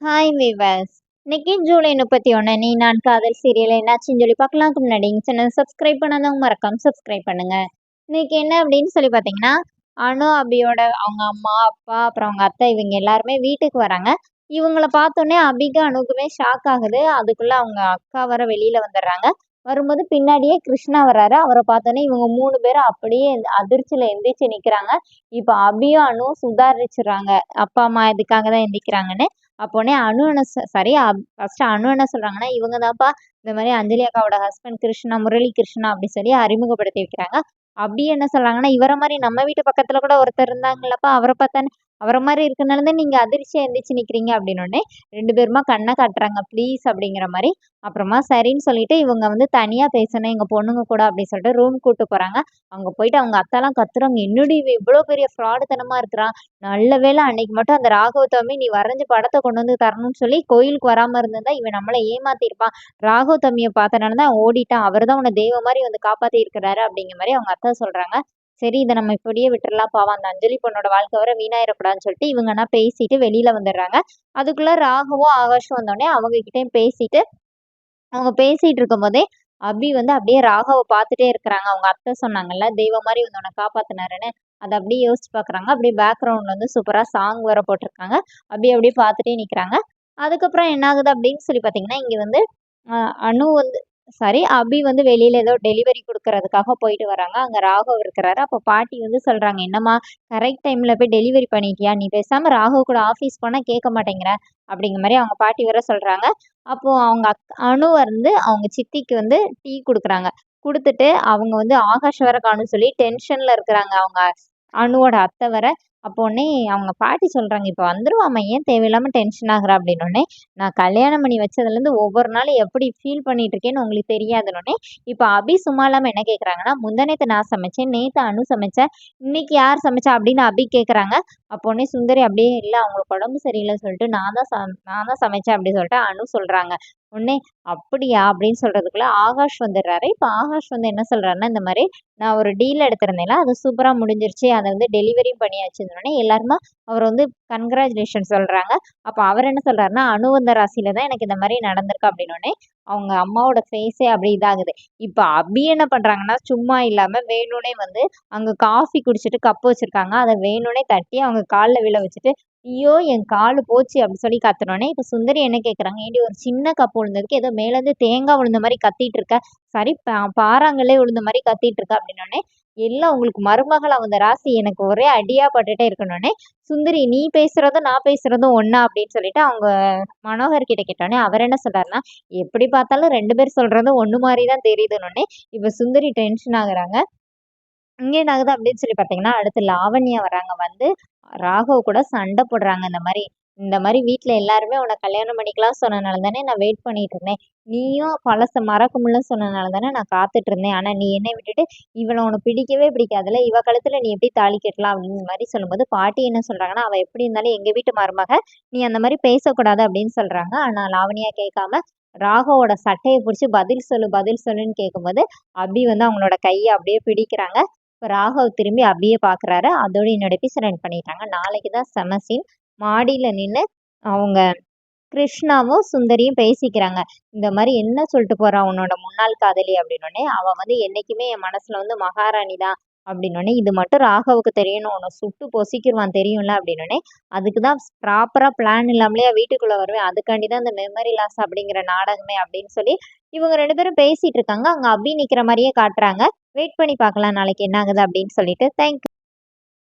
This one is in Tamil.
Hi viewers. இன்னைக்கு ஜூலை 31 நீ நான் காதல் சீரியல் என்னாச்சுன்னு சொல்லி பார்க்கலாம்க்கு முன்னாடி சேனல் சப்ஸ்கிரைப் பண்ணாதவங்க மறக்காம சப்ஸ்கிரைப் பண்ணுங்க. இன்னைக்கு என்ன அப்படின்னு சொல்லி பார்த்தீங்கன்னா, அனு அபியோட அவங்க அம்மா அப்பா அப்புறம் அவங்க அத்தை இவங்க எல்லாருமே வீட்டுக்கு வராங்க. இவங்கள பார்த்தோன்னே அபிக்கு அனுக்குமே ஷாக் ஆகுது. அதுக்குள்ள அவங்க அக்கா வர வெளியில வந்துடுறாங்க. வரும்போது பின்னாடியே கிருஷ்ணா வராரு. அவரை பார்த்தோன்னே இவங்க 3 பேரும் அப்படியே அதிர்ச்சியில எந்திரிச்சு நிக்கிறாங்க. இப்போ அபியும் அனுவும் சுதாரிச்சுறாங்க. அப்பா அம்மா இதுக்காக தான் எந்திரிக்கிறாங்கன்னு. அப்போனே அனு என்ன சாரி ஃபர்ஸ்ட் அனு என்ன சொல்றாங்கன்னா, இவங்க தான்ப்பா இந்த மாதிரி அஞ்சலி அக்காவோட ஹஸ்பண்ட் கிருஷ்ணா, முரளி கிருஷ்ணா அப்படி சொல்லி அறிமுகப்படுத்தி வைக்கிறாங்க. அப்படி என்ன சொல்றாங்கன்னா, இவர மாதிரி நம்ம வீட்டு பக்கத்துல கூட ஒருத்தர் இருந்தாங்கல்லப்பா, அவரை பார்த்தானே அவரை மாதிரி இருக்கனால தான் நீங்க அதிர்ச்சியா எந்திரிச்சு நிக்கிறீங்க அப்படின்னோடனே 2 பேருமா கண்ணை காட்டுறாங்க ப்ளீஸ் அப்படிங்கிற மாதிரி. அப்புறமா சரின்னு சொல்லிட்டு இவங்க வந்து தனியா பேசணும் எங்க பொண்ணுங்க கூட அப்படின்னு சொல்லிட்டு ரூம் கூட்டு போறாங்க. அங்க போயிட்டு அவங்க அத்தாலாம் கத்துறாங்க, என்னடி இவ இவ்வளவு பெரிய ஃப்ராடுத்தனமா இருக்கிறா, நல்ல வேளை அன்னைக்கு மட்டும் அந்த ராகவ நீ வரைஞ்ச படத்தை கொண்டு வந்து தரணும்னு சொல்லி கோயிலுக்கு வராம இருந்திருந்தா இவன் நம்மளை ஏமாத்திருப்பான். ராகவ தம்பியை பார்த்தனால தான் ஓடிட்டான், அவர் தான் உன்னை தெய்வ மாதிரி வந்து காப்பாத்தி இருக்கிறாரு அப்படிங்கிற மாதிரி அவங்க அத்தா சொல்றாங்க. சரி இதை நம்ம இப்படியே விட்டுறலாம், பாவம் அந்த அஞ்சலி பொண்ணோட வாழ்க்கை வர வீணாயிரக்கூடாதுன்னு சொல்லிட்டு இவங்கன்னா பேசிட்டு வெளியில வந்துடுறாங்க. அதுக்குள்ள ராகவும் ஆகாஷும் வந்தோடனே அவங்க கிட்டயும் பேசிட்டு அவங்க பேசிட்டு இருக்கும்போதே அபி வந்து அப்படியே ராகவ பார்த்துட்டே இருக்கிறாங்க. அவங்க அத்தை சொன்னாங்கல்ல தெய்வம் மாதிரி வந்து உன்னை காப்பாத்தினாருன்னு, அதை அப்படியே யோசிச்சு பாக்குறாங்க. அப்படியே பேக்ரவுண்ட்ல வந்து சூப்பரா சாங் வேற போட்டிருக்காங்க. அப்படியே பார்த்துட்டே நிக்கிறாங்க. அதுக்கப்புறம் என்ன ஆகுது அப்படின்னு சொல்லி பாத்தீங்கன்னா, இங்க வந்து அனு வந்து சாரி அபி வந்து வெளியில ஏதோ டெலிவரி கொடுக்கறதுக்காக போயிட்டு வராங்க. அங்க ராகவ் இருக்கிறாரு. அப்போ பாட்டி வந்து சொல்றாங்க, என்னம்மா கரெக்ட் டைம்ல போய் டெலிவரி பண்ணிட்டியா, நீ பேசாம ராகவ் கூட ஆஃபீஸ் போனா கேட்க மாட்டேங்கிற அப்படிங்கிற மாதிரி அவங்க பாட்டி வேற சொல்றாங்க. அப்போ அவங்க அனு வந்து அவங்க சித்திக்கு வந்து டீ குடுக்குறாங்க. குடுத்துட்டு அவங்க வந்து ஆகாஷ் வேற காணும்னு சொல்லி டென்ஷன்ல இருக்கிறாங்க. அவங்க அனுவோட அத்தை வேற. அப்போ உடனே அவங்க பாட்டி சொல்றாங்க, இப்ப வந்துருவாம்மா, ஏன் தேவையில்லாம டென்ஷன் ஆகுற அப்படின்னோடனே, நான் கல்யாணம் பண்ணி வச்சதுலேருந்து ஒவ்வொரு நாளும் எப்படி ஃபீல் பண்ணிட்டு இருக்கேன்னு உங்களுக்கு தெரியாதுன்னொடனே, இப்ப அபி சும்மா இல்லாம என்ன கேட்குறாங்கன்னா, முந்தானேத்து நான் சமைச்சேன், நேத்து அனு சமைச்சா, இன்னைக்கு யார் சமைச்சா அப்படின்னு அபி கேட்குறாங்க. அப்போ உடனே சுந்தரி அப்படியே இல்ல அவங்களுக்கு உடம்பு சரியில்லைன்னு சொல்லிட்டு நான் தான் சமைச்சேன் அப்படின்னு சொல்லிட்டு அனு சொல்றாங்க. உடனே அப்படியா அப்படின்னு சொல்றதுக்குள்ள ஆகாஷ் வந்துடுறாரு. இப்ப ஆகாஷ் வந்து என்ன சொல்றாருன்னா, இந்த மாதிரி நான் ஒரு டீல் எடுத்திருந்தேன்ல, அது சூப்பரா முடிஞ்சிருச்சு, அதை வந்து டெலிவரியும் பண்ணியாச்சுன்னொடனே எல்லாருமா அவர் வந்து கன்கிராச்சுலேஷன் சொல்றாங்க. அப்ப அவர் என்ன சொல்றாருன்னா, அனுவந்த ராசியில தான் எனக்கு இந்த மாதிரி நடந்திருக்கு அப்படின்னோடனே அவங்க அம்மாவோட ஃபேஸே அப்படி இதாகுது. இப்ப அபி என்ன பண்றாங்கன்னா, சும்மா இல்லாம வேணும்னே வந்து அங்க காஃபி குடிச்சிட்டு கப் வச்சிருக்காங்க, அதை வேணும்னே தட்டி அவங்க கால்ல விழ வச்சுட்டு, ஐயோ என் காலு போச்சு அப்படி சொல்லி கத்துனோடனே இப்ப சுந்தரி என்ன கேக்குறாங்க, ஏண்டி ஒரு சின்ன கப் விழுந்ததுக்கு ஏதோ மேல இருந்து தேங்காய் விழுந்த மாதிரி கத்திட்டு இருக்க, சரி பாறாங்கல்லே விழுந்த மாதிரி கத்திட்டு இருக்க அப்படின்னோடனே, எல்லாம் உங்களுக்கு மருமகளா வந்த ராசி எனக்கு ஒரே அடியா பட்டுட்டே இருக்கணும்னே, சுந்தரி நீ பேசுறதும் நான் பேசுறதும் ஒண்ணா அப்படின்னு சொல்லிட்டு அவங்க மனோகர் கிட்ட கேட்டோடனே அவர் என்ன சொல்றாருன்னா, எப்படி பார்த்தாலும் 2 பேர் சொல்றதும் ஒண்ணு மாதிரி தான் தெரியுதுன்னொடனே இப்ப சுந்தரி டென்ஷன் ஆகுறாங்க. இங்க என்ன ஆகுது அப்படின்னு சொல்லி பார்த்தீங்கன்னா, அடுத்து லாவண்யா வராங்க. வந்து ராகவ் கூட சண்டை போடுறாங்க. இந்த மாரி வீட்ல எல்லாருமே உன்ன கல்யாணம் பண்ணிக்கலாம் சொன்னனால தானே நான் வெயிட் பண்ணிட்டு இருந்தேன். நீயும் பழச மறக்க முடியலன்னு சொன்னனால தானே நான் காத்துட்டு இருந்தேன். ஆனா நீ என்னைய விட்டுட்டு இவள உனக்கு பிடிக்கவே பிடிக்காதுல்ல, இவ கழுத்துல நீ எப்படி தாலி கட்டலாம் அப்படிங்கிற மாரி சொல்லும்போது, பாட்டி என்ன சொல்றாங்கன்னா, அவ எப்படி இருந்தாலும் எங்க வீட்டு மருமக. நீ அந்த மாரி பேசக்கூடாது அப்படின்னு சொல்றாங்க. ஆனா லாவண்யா கேட்காம ராகவோட சட்டைய புடிச்சு பதில் சொல்லு, பதில் சொல்லுன்னு கேட்கும்போது, அபி வந்து அவங்களோட கைய அப்படியே பிடிக்கிறாங்க. இப்ப ராகவ் திரும்பி அபிய பார்க்குறாரு. அதோட என்னோட எபிசோட் எண்ட் பண்ணிட்டாங்க. நாளைக்கு தான் செம சீன். மாடியில நின்னு அவங்க கிருஷ்ணாவும் சுந்தரியும் பேசிக்கிறாங்க. இந்த மாரி என்ன சொல்லிட்டு போறா உன்னோட முன்னாள் காதலி அப்படின்னோனே, அவ வந்து என்னைக்குமே என் மனசுல வந்து மகாராணி தான் அப்படின்னோனே, இது மட்டும் ராகவுக்கு தெரியணும். உன்ன சுட்டு பொசுக்கிருவான் தெரியும்ல அப்படின்னோனே, அதுக்கு தான் ப்ராப்பரா பிளான் இல்லாமலேயா வீட்டுக்குள்ள வருவேன். அதுக்காண்டி தான் இந்த மெமரி லாஸ் அப்படிங்கிற நாடகமே அப்படின்னு சொல்லி இவங்க 2 பேரும் பேசிட்டு இருக்காங்க. அங்க அபி நிக்கிற மாரியே காட்டுறாங்க. வெயிட் பண்ணி பார்க்கலாம் நாளைக்கு என்ன ஆகுது அப்படின்னு சொல்லிட்டு. Thank you.